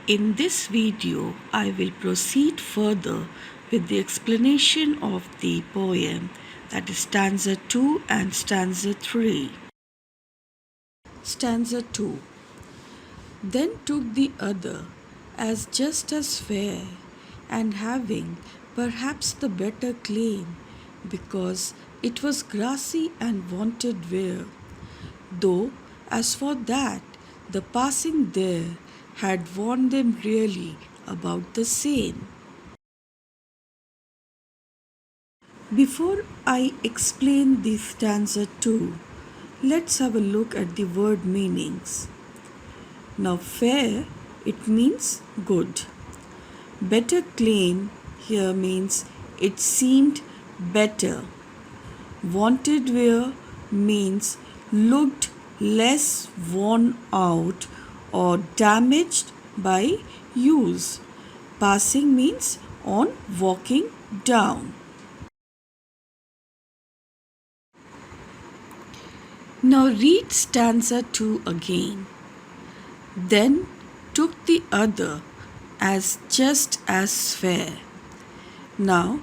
In this video, I will proceed further with the explanation of the poem, that is stanza 2 and stanza 3. Stanza 2. Then took the other as just as fair, and having perhaps the better claim, because it was grassy and wanted wear. Though, as for that, the passing there had warned them really about the same. Before I explain the stanza 2, let's have a look at the word meanings. Now, fair, it means good. Better claim here means it seemed better. Wanted wear means looked less worn out or damaged by use. Passing means on walking down. Now read stanza 2 again. Then took the other as just as fair. Now,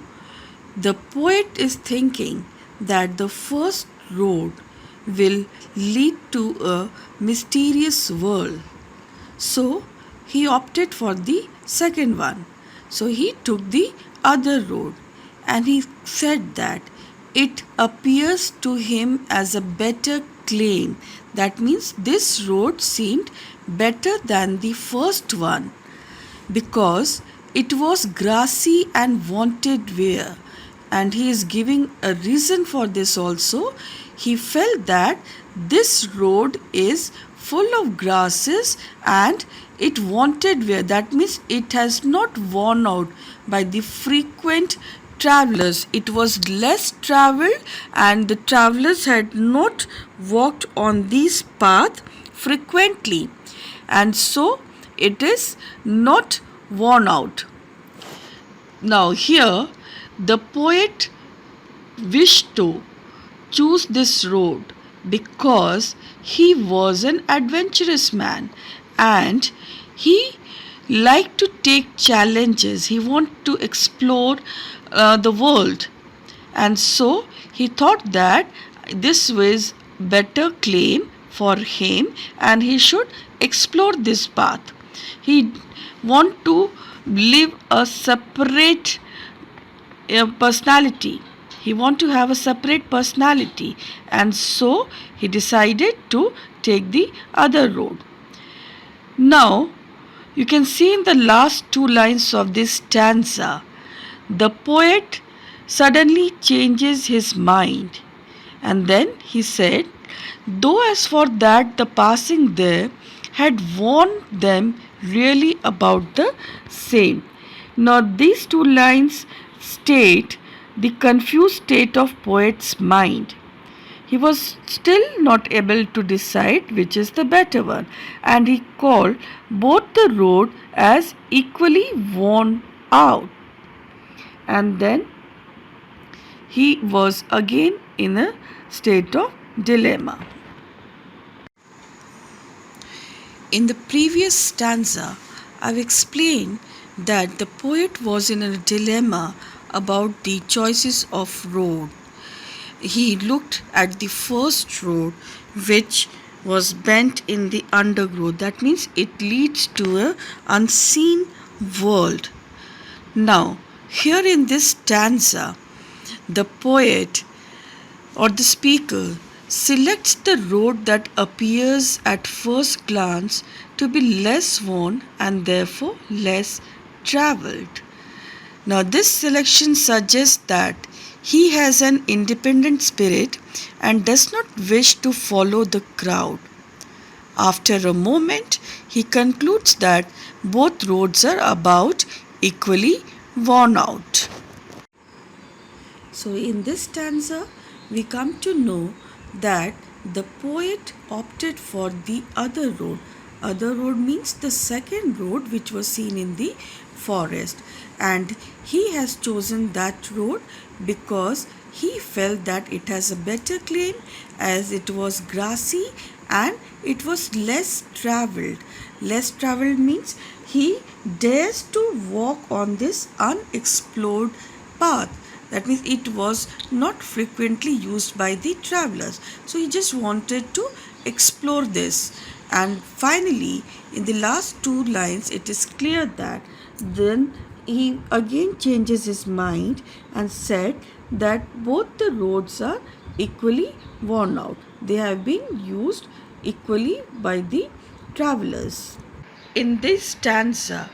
the poet is thinking that the first road will lead to a mysterious world. So, he opted for the second one. So, he took the other road and he said that it appears to him as a better claim. That means this road seemed better than the first one because it was grassy and wanted wear. And he is giving a reason for this also. He felt that this road is full of grasses and it wanted wear. That means it has not worn out by the frequent travelers. It was less traveled and the travelers had not walked on this path frequently, and so it is not worn out. Now here the poet wished to choose this road because he was an adventurous man and he liked to take challenges. He wanted to explore the world, and so he thought that this was better claim for him and he should explore this path. He want to live a separate personality. He want to have a separate personality, and so he decided to take the other road. Now you can see in the last two lines of this stanza, the poet suddenly changes his mind, and then he said, though as for that the passing there had warned them really about the same. Now these two lines state the confused state of poet's mind. He was still not able to decide which is the better one, and he called both the road as equally worn out. And then he was again in a state of dilemma. In the previous stanza, I've explained that the poet was in a dilemma about the choices of road. He looked at the first road, which was bent in the undergrowth. That means it leads to an unseen world. Now, here in this stanza, the poet or the speaker selects the road that appears at first glance to be less worn and therefore less traveled. Now, this selection suggests that he has an independent spirit and does not wish to follow the crowd. After a moment, he concludes that both roads are about equally worn out. So in this stanza, we come to know that the poet opted for the other road. Other road means the second road which was seen in the forest, and he has chosen that road because he felt that it has a better claim as it was grassy and it was less traveled. Less traveled means he dares to walk on this unexplored path. That means it was not frequently used by the travelers. So he just wanted to explore this. And finally, in the last two lines, it is clear that then he again changes his mind and said that both the roads are equally worn out. They have been used equally by the travelers. In this stanza,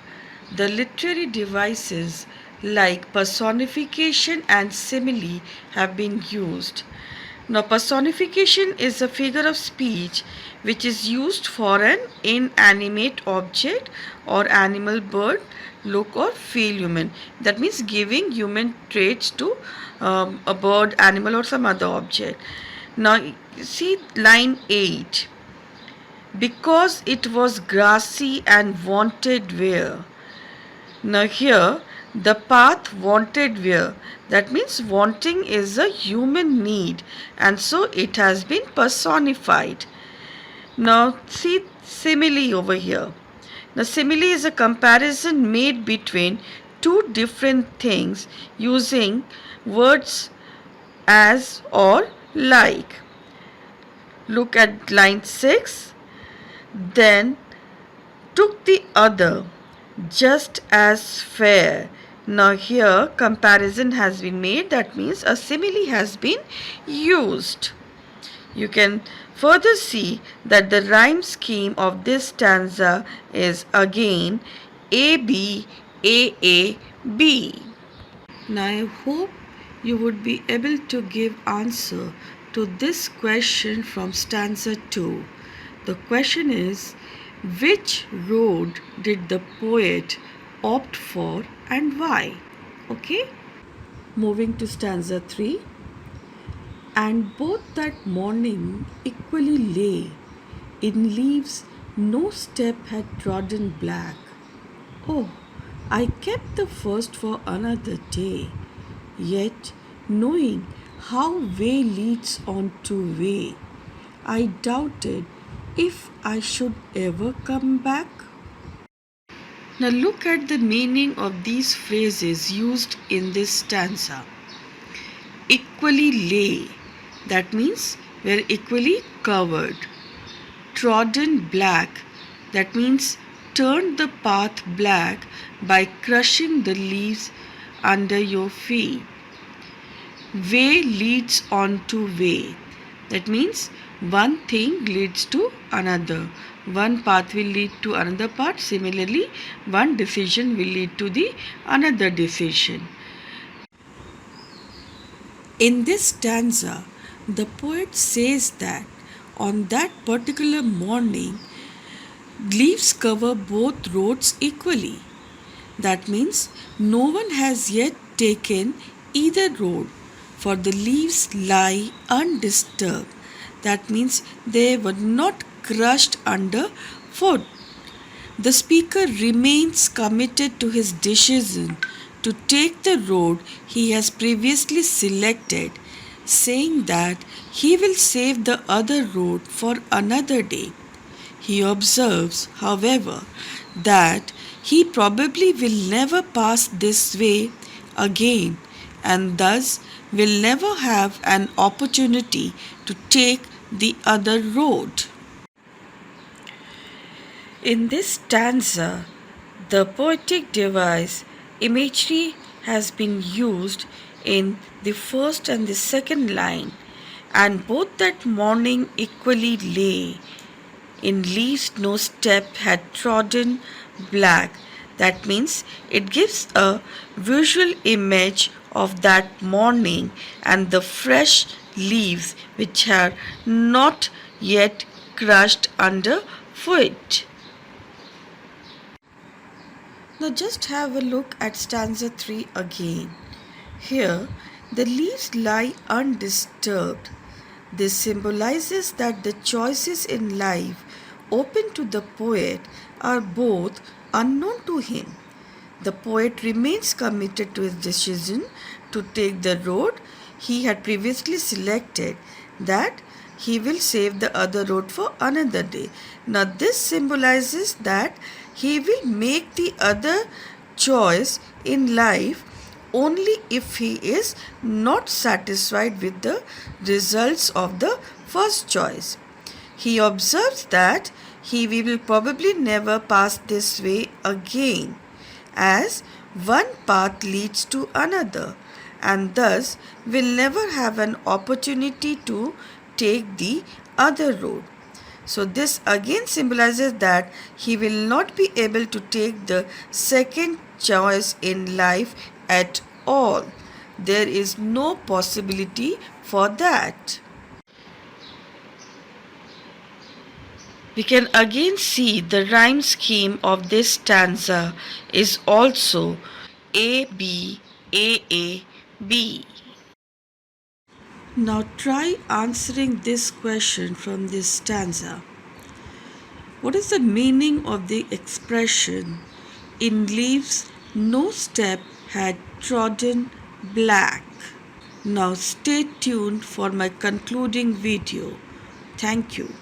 the literary devices like personification and simile have been used. Now, personification is a figure of speech which is used for an inanimate object or animal, bird, look or feel human. That means giving human traits to a bird, animal or some other object. Now, see line 8. Because it was grassy and wanted wear. Now here the path wanted wear. That means wanting is a human need and so it has been personified. Now see simile over here. Now simile is a comparison made between two different things using words as or like. Look at line 6. Then took the other just as fair. Now here comparison has been made. That means a simile has been used. You can further see that the rhyme scheme of this stanza is again A B A A B. Now I hope you would be able to give answer to this question from stanza 2. The question is, which road did the poet opt for and why? Okay? Moving to stanza 3. And both that morning equally lay, in leaves no step had trodden black. Oh, I kept the first for another day, yet knowing how way leads on to way, I doubted if I should ever come back. Now look at the meaning of these phrases used in this stanza. Equally lay, that means we're equally covered. Trodden black, that means turned the path black by crushing the leaves under your feet. Way leads on to way, that means one thing leads to another. One path will lead to another path. Similarly, one decision will lead to the another decision. In this stanza, the poet says that on that particular morning, leaves cover both roads equally. That means no one has yet taken either road, for the leaves lie undisturbed. That means they were not crushed under foot. The speaker remains committed to his decision to take the road he has previously selected, saying that he will save the other road for another day. He observes, however, that he probably will never pass this way again and thus will never have an opportunity to take the other road. In this stanza, the poetic device imagery has been used in the first and the second line, and both that morning equally lay, in leaves no step had trodden black. That means it gives a visual image of that morning and the fresh leaves which are not yet crushed under foot. Now just have a look at stanza 3 again. Here the leaves lie undisturbed. This symbolizes that the choices in life open to the poet are both unknown to him. The poet remains committed to his decision to take the road he had previously selected, that he will save the other road for another day. Now, this symbolizes that he will make the other choice in life only if he is not satisfied with the results of the first choice. He observes that he will probably never pass this way again, as one path leads to another, and thus will never have an opportunity to take the other road. So, this again symbolizes that he will not be able to take the second choice in life at all. There is no possibility for that. We can again see the rhyme scheme of this stanza is also A B A A B. Now try answering this question from this stanza. What is the meaning of the expression, in leaves no step had trodden black? Now stay tuned for my concluding video. Thank you.